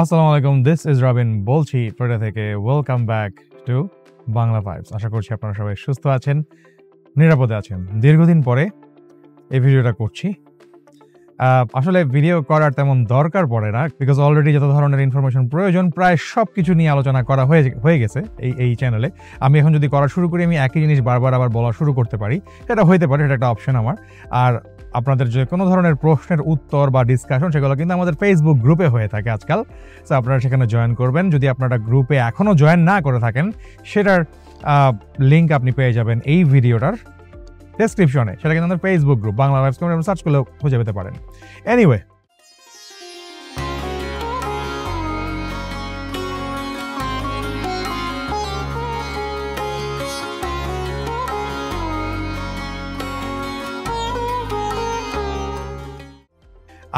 আসসালামু আলাইকুম, this is Robin বলছি ফ্লোরিডা থেকে। Welcome back to Bangla vibes. আশা করছি আপনারা সবাই সুস্থ আছেন, নিরাপদে আছেন। দীর্ঘদিন পরে এই ভিডিওটা করছি। আসলে ভিডিও করার তেমন দরকার পড়ে না, বিকজ অলরেডি যত ধরনের ইনফরমেশন প্রয়োজন প্রায় সব কিছু নিয়ে আলোচনা করা হয়ে গেছে এই চ্যানেলে। আমি এখন যদি করা শুরু করি, আমি একই জিনিস বারবার আবার বলা শুরু করতে পারি, সেটা হইতে পারে, সেটা একটা অপশন আমার। আর আপনাদের যে কোনো ধরনের প্রশ্নের উত্তর বা ডিসকাশন, সেগুলো কিন্তু আমাদের ফেসবুক গ্রুপে হয়ে থাকে আজকাল। সো আপনারা সেখানে জয়েন করবেন। যদি আপনারা গ্রুপে এখনও জয়েন না করে থাকেন, সেটার লিঙ্ক আপনি পেয়ে যাবেন এই ভিডিওটার ডেসক্রিপশনে। সেটা কিন্তু আমাদের Facebook group Bangla vibes community, search করলেও খুঁজে পেতে পারেন। এনিওয়ে,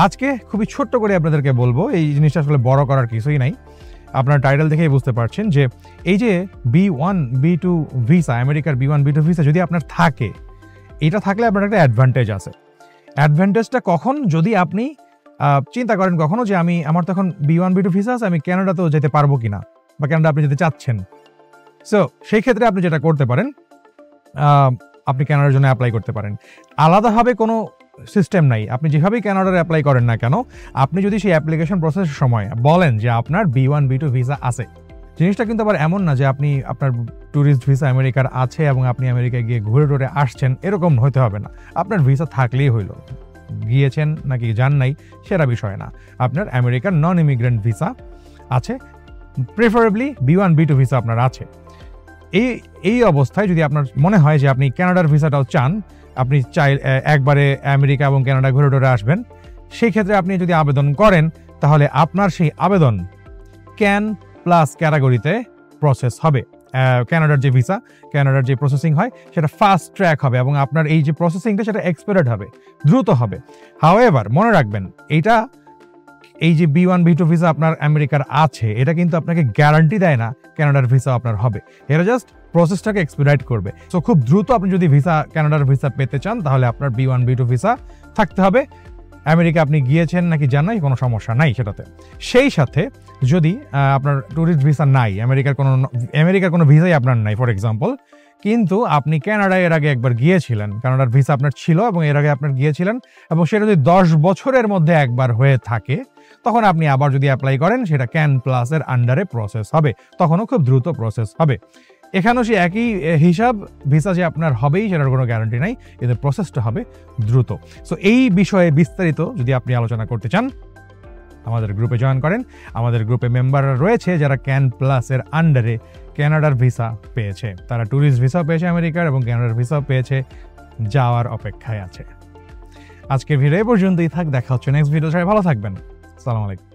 আজকে খুবই ছোট্ট করে আপনাদেরকে বলবো, এই জিনিসটা আসলে বড় করার কিছুই নাই। আপনার টাইটেল দেখেই বুঝতে পারছেন যে এই যে B1 B2 ভিসা, আমেরিকার B1 B2 ভিসা যদি আপনার থাকে, এটা থাকলে আপনার একটা অ্যাডভান্টেজ আছে। অ্যাডভান্টেজটা কখন? যদি আপনি চিন্তা করেন কখনো যে আমার তখন B1 B2 ভিসা আছে, আমি কানাডাতেও যেতে পারবো কিনা, বা কানাডা আপনি যেতে চাচ্ছেন। সো সেই ক্ষেত্রে আপনি যেটা করতে পারেন, আপনি কানাডার জন্য অ্যাপ্লাই করতে পারেন। আলাদাভাবে কোনো সিস্টেম নাই। আপনি যেভাবেই কানাডার অ্যাপ্লাই করেন না কেন, আপনি যদি সেই অ্যাপ্লিকেশন প্রসেসের সময় বলেন যে আপনার B1 B2 ভিসা আছে, জিনিসটা কিন্তু আবার এমন না যে আপনার ট্যুরিস্ট ভিসা আমেরিকার আছে এবং আপনি আমেরিকায় গিয়ে ঘুরে টুরে আসছেন, এরকম হতে হবে না। আপনার ভিসা থাকলেই হইল, গিয়েছেন নাকি যান নাই সেটা বিষয় না। আপনার আমেরিকার নন ইমিগ্রেন্ট ভিসা আছে, প্রেফারেবলি B1 B2 ভিসা আপনার আছে। এই অবস্থায় যদি আপনার মনে হয় যে আপনি কানাডার ভিসাটাও চান, আপনি একবারে আমেরিকা এবং কানাডা ঘুরে টুরে আসবেন, সেই ক্ষেত্রে আপনি যদি আবেদন করেন, তাহলে আপনার সেই আবেদন ক্যান প্লাস ক্যাটাগরিতে প্রসেস হবে। কানাডার যে ভিসা, কানাডার যে প্রসেসিং হয়, সেটা ফাস্ট ট্র্যাক হবে এবং আপনার এই যে প্রসেসিংটা সেটা এক্সপেডিট হবে, দ্রুত হবে। হাউএভার মনে রাখবেন, এই যে B1 B2 ভিসা আপনার আমেরিকার আছে, এটা কিন্তু আপনাকে গ্যারান্টি দেয় না কানাডার ভিসা আপনার হবে। এটা জাস্ট প্রসেসটাকে এক্সপেডিট করবে। সো খুব দ্রুত আপনি যদি কানাডার ভিসা পেতে চান, তাহলে আপনার B1 B2 ভিসা থাকতে হবে। আমেরিকা আপনি গিয়েছেন নাকি জান নাই, কোনো সমস্যা নাই সেটাতে। সেই সাথে যদি আপনার ট্যুরিস্ট ভিসা নাই, আমেরিকার কোনো ভিসাই আপনার নাই ফর এক্সাম্পল, কিন্তু আপনি কানাডায় এর আগে একবার গিয়েছিলেন, কানাডার ভিসা আপনার ছিল এবং এর আগে আপনার গিয়েছিলেন, এবং সেটা যদি 10 বছরের মধ্যে একবার হয়ে থাকে, তখন আপনি আবার যদি অ্যাপ্লাই করেন, সেটা ক্যান প্লাসের আন্ডারে প্রসেস হবে, তখনও খুব দ্রুত প্রসেস হবে। এখানেও সে একই হিসাব, ভিসা যে আপনার হবেই সেটার কোনো গ্যারান্টি নাই, এদের প্রসেসটা হবে দ্রুত। সো এই বিষয়ে বিস্তারিত যদি আপনি আলোচনা করতে চান, আমাদের গ্রুপে জয়েন করেন। আমাদের গ্রুপে মেম্বাররা রয়েছে যারা ক্যান প্লাসের আন্ডারে কানাডার ভিসা পেয়েছে, তারা ট্যুরিস্ট ভিসাও পেয়েছে আমেরিকার, এবং কানাডার ভিসাও পেয়েছে, যাওয়ার অপেক্ষায় আছে। আজকের ভিডিও এই পর্যন্তই থাক, দেখা হচ্ছে নেক্সট ভিডিও। সবাই ভালো থাকবেন। আসসালামু আলাইকুম।